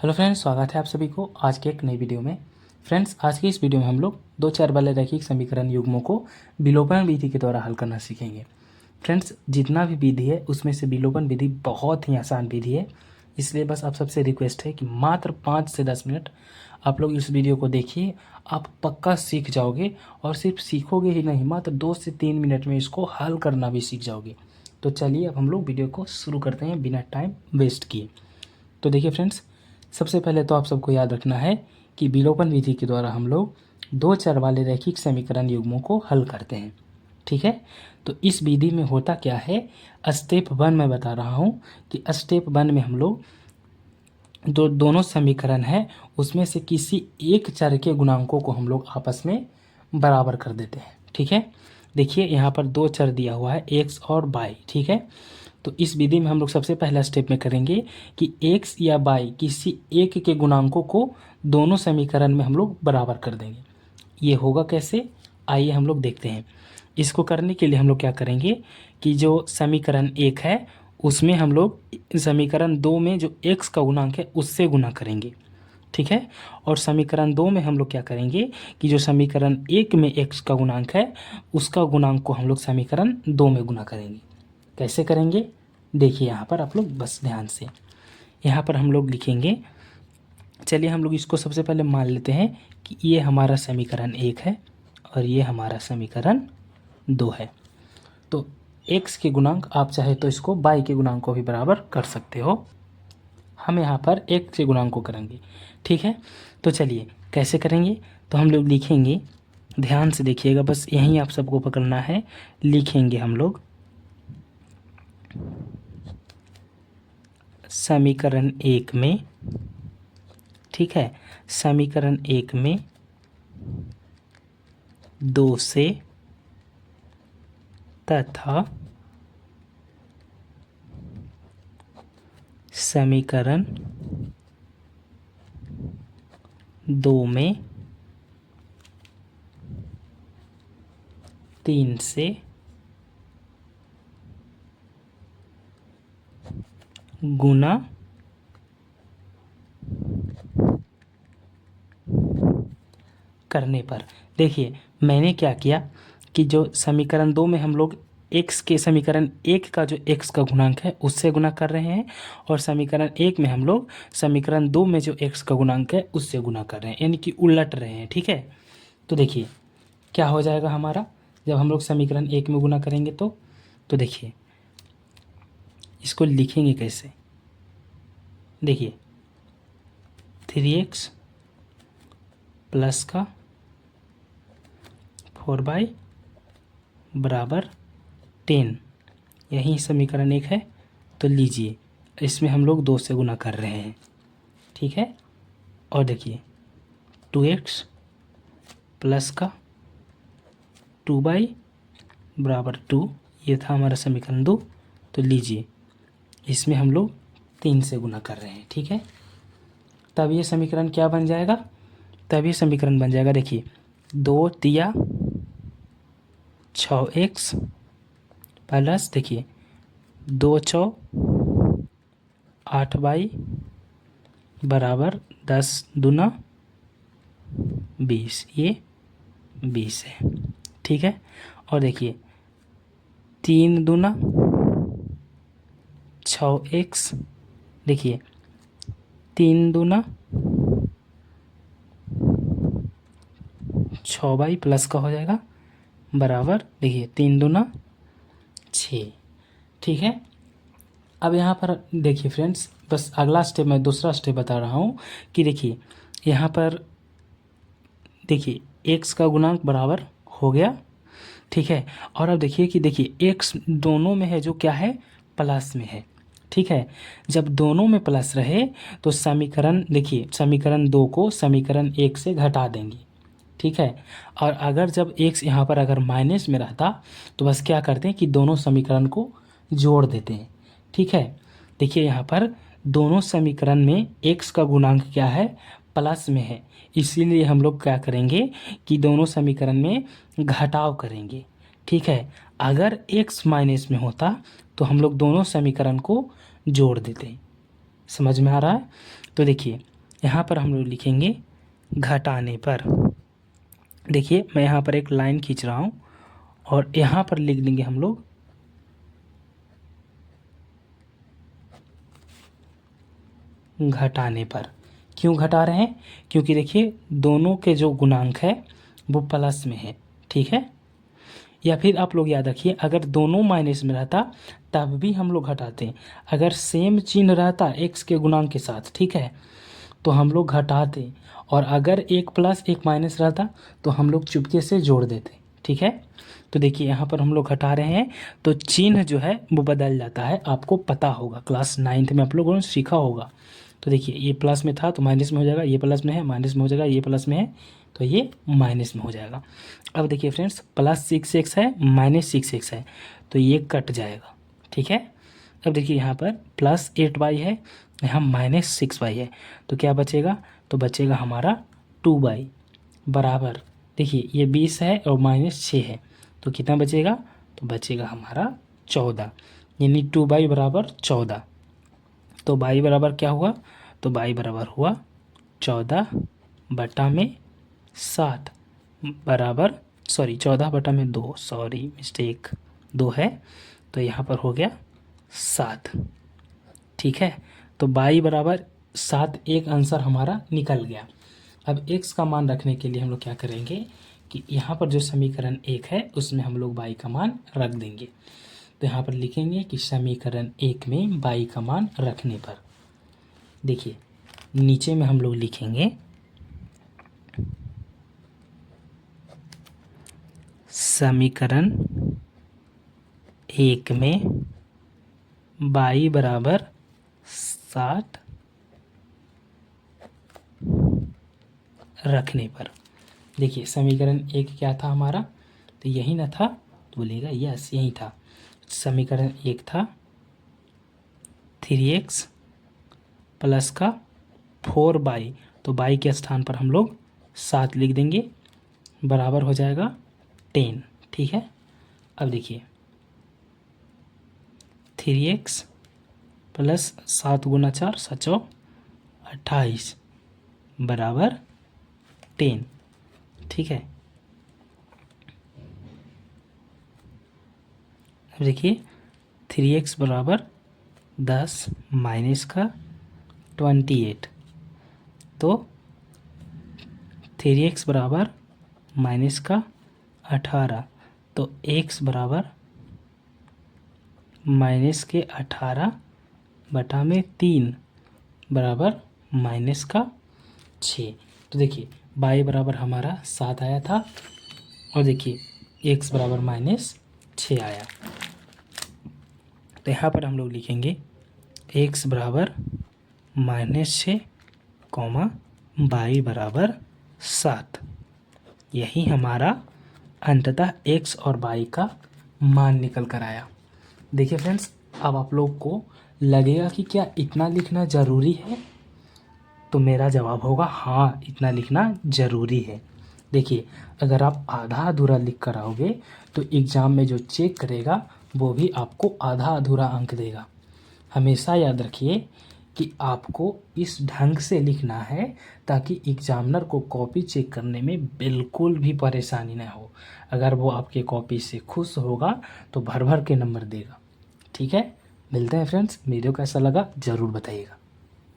Hello friends, स्वागत है आप सभी को आज के एक नई वीडियो में। फ्रेंड्स, आज की इस वीडियो में हम लोग दो चर वाले रैखिक समीकरण युग्मों को विलोपन विधि के द्वारा हल करना सीखेंगे। फ्रेंड्स, जितना भी विधि है उसमें से विलोपन विधि बहुत ही आसान विधि है, इसलिए बस आप सबसे रिक्वेस्ट है कि मात्र 5 से 10 मिनट आप लोग इस वीडियो को देखिए। आप पक्का सीख जाओगे और सिर्फ सीखोगे ही नहीं, मात्र 2 से 3 मिनट में इसको हल करना भी सीख जाओगे। तो चलिए अब हम लोग वीडियो को शुरू करते हैं बिना टाइम वेस्ट किए। तो देखिए फ्रेंड्स, सबसे पहले तो आप सबको याद रखना है कि विलोपन विधि के द्वारा हम लोग दो चर वाले रैखिक समीकरण युग्मों को हल करते हैं। ठीक है, तो इस विधि में होता क्या है, स्टेप 1 में बता रहा हूँ कि स्टेप 1 में हम लोग दोनों समीकरण है उसमें से किसी एक चर के गुणांकों को हम लोग आपस में बराबर कर देते हैं। ठीक है, देखिए यहाँ पर दो चर दिया हुआ है x और y। ठीक है, तो इस विधि में हम लोग सबसे पहला स्टेप में करेंगे कि x या y किसी एक के गुणांकों को दोनों समीकरण में हम लोग बराबर कर देंगे। ये होगा कैसे, आइए हम लोग देखते हैं। इसको करने के लिए हम लोग क्या करेंगे कि जो समीकरण 1 है उसमें हम लोग समीकरण 2 में जो x का गुणांक है उससे गुना करेंगे। ठीक है, और समीकरण 2 में हम लोग क्या करेंगे कि जो समीकरण 1 में x का गुणांक है उसका गुणांक को हम लोग समीकरण 2 में गुना करेंगे। कैसे करेंगे, देखिए यहाँ पर आप लोग बस ध्यान से, यहाँ पर हम लोग लिखेंगे। चलिए हम लोग इसको सबसे पहले मान लेते हैं कि ये हमारा समीकरण 1 है और ये हमारा समीकरण 2 है। तो x के गुणांक आप चाहे तो इसको y के गुणांक को भी बराबर कर सकते हो। हम यहाँ पर x के गुणांक को करेंगे। ठीक है, तो चलिए कैसे करेंगे, तो हम लोग लिखेंगे, ध्यान से देखिएगा, बस यहीं आप सबको पकड़ना है। लिखेंगे हम लोग समीकरण 1 में, ठीक है, समीकरण 1 में 2 से तथा समीकरण 2 में 3 से गुना करने पर, देखिए मैंने क्या किया कि जो समीकरण 2 में हम लोग x के समीकरण 1 का जो x का गुणांक है उससे गुना कर रहे हैं और समीकरण 1 में हम लोग समीकरण 2 में जो x का गुणांक है उससे गुना कर रहे हैं, यानी कि उलट रहे हैं। ठीक है, तो देखिए क्या हो जाएगा हमारा जब हम लोग समीकरण 1 में गुना करेंगे तो देखिए इसको लिखेंगे कैसे, देखिए 3x प्लस का 4y बराबर 10, यही समीकरण 1 है। तो लीजिए इसमें हम लोग 2 से गुना कर रहे हैं। ठीक है, और देखिए 2x प्लस का 2y बराबर 2, ये था हमारा समीकरण 2। तो लीजिए इसमें हम लोग 3 से गुना कर रहे हैं। ठीक है, तब ये समीकरण क्या बन जाएगा, तब ये समीकरण बन जाएगा, देखिए 2 तिया 6x प्लस देखिए 2 चौ 8y बराबर 10 दूना 20, ये 20 है। ठीक है, और देखिए 3 दूना 6x, देखिए 3 दूना 6y प्लस का हो जाएगा बराबर, देखिए 3 दूना 6। ठीक है, अब यहाँ पर देखिए फ्रेंड्स, बस अगला स्टेप मैं दूसरा स्टेप बता रहा हूँ कि देखिए यहाँ पर देखिए x का गुणांक बराबर हो गया। ठीक है, और अब देखिए कि देखिए x दोनों में है जो क्या है, प्लस में है। ठीक है, जब दोनों में प्लस रहे तो समीकरण, देखिए समीकरण 2 को समीकरण 1 से घटा देंगे। ठीक है, और अगर जब x यहाँ पर अगर माइनस में रहता तो बस क्या करते हैं कि दोनों समीकरण को जोड़ देते हैं। ठीक है, देखिए यहाँ पर दोनों समीकरण में x का गुणांक क्या है, प्लस में है, इसीलिए हम लोग क्या करेंगे कि दोनों समीकरण में घटाव करेंगे। ठीक है, अगर x माइनस में होता तो हम लोग दोनों समीकरण को जोड़ देते। समझ में आ रहा है, तो देखिए यहाँ पर हम लोग लिखेंगे घटाने पर। देखिए मैं यहाँ पर एक लाइन खींच रहा हूँ और यहाँ पर लिख देंगे हम लोग घटाने पर। क्यों घटा रहे हैं? क्योंकि देखिए दोनों के जो गुणांक है वो प्लस में है, ठीक है। या फिर आप लोग याद रखिए, अगर दोनों माइनस में रहता तब भी हम लोग घटाते हैं। अगर सेम चिन्ह रहता x के गुणांक के साथ, ठीक है, तो हम लोग घटाते, और अगर एक प्लस एक माइनस रहता तो हम लोग चुपके से जोड़ देते, ठीक है। तो देखिए यहाँ पर हम लोग घटा रहे हैं तो चिन्ह जो है वो बदल जाता है, आपको पता होगा, क्लास 9th में आप लोगों ने सीखा होगा। तो देखिए ये प्लस में था तो माइनस में हो जाएगा, ये प्लस में है माइनस में हो जाएगा, ये प्लस में है तो ये माइनस में हो जाएगा। अब देखिए फ्रेंड्स, +6x है -6x है तो ये कट जाएगा, ठीक है। अब देखिए यहाँ पर +8y है, यहाँ -6y है, तो क्या बचेगा? तो बचेगा हमारा 2y बराबर, देखिए ये 20 है और -6 है तो कितना बचेगा? तो बचेगा हमारा 14, यानी 2y बराबर 14। तो y बराबर क्या हुआ? तो y बराबर हुआ 14/7 बराबर, सॉरी 14/2, सॉरी मिस्टेक 2 है तो यहाँ पर हो गया 7, ठीक है। तो y बराबर 7 एक आंसर हमारा निकल गया। अब x का मान रखने के लिए हम लोग क्या करेंगे कि यहाँ पर जो समीकरण 1 है उसमें हम लोग y का मान रख देंगे। तो यहाँ पर लिखेंगे कि समीकरण 1 में y का मान रखने पर, देखिए नीचे में हम लोग लिखेंगे समीकरण 1 में y बराबर 7 रखने पर। देखिए समीकरण 1 क्या था हमारा? तो यही ना था, तो बोलेगा यस यही था। समीकरण 1 था 3x प्लस का 4y, तो y के स्थान पर हम लोग 7 लिख देंगे, बराबर हो जाएगा 10, ठीक है। अब देखिए 3x प्लस 7 गुना 4 7 28 बराबर 10, ठीक है। अब देखिए 3x बराबर 10 माइनस का 28, तो 3x बराबर माइनस का 18, तो x बराबर माइनस के 18/3 बराबर माइनस का 6। तो देखिए y बराबर हमारा 7 आया था और देखिए x बराबर -6 आया। तो यहाँ पर हम लोग लिखेंगे x बराबर -6, y बराबर 7। यही हमारा अंततः x और y का मान निकल कर आया। देखिए फ्रेंड्स, अब आप लोग को लगेगा कि क्या इतना लिखना ज़रूरी है? तो मेरा जवाब होगा हाँ, इतना लिखना ज़रूरी है। देखिए अगर आप आधा अधूरा लिख कर आओगे तो एग्ज़ाम में जो चेक करेगा वो भी आपको आधा अधूरा अंक देगा। हमेशा याद रखिए कि आपको इस ढंग से लिखना है ताकि एग्जामिनर को कॉपी चेक करने में बिल्कुल भी परेशानी ना हो। अगर वो आपके कॉपी से खुश होगा तो भर भर के नंबर देगा, ठीक है। मिलते हैं फ्रेंड्स, वीडियो कैसा लगा ज़रूर बताइएगा।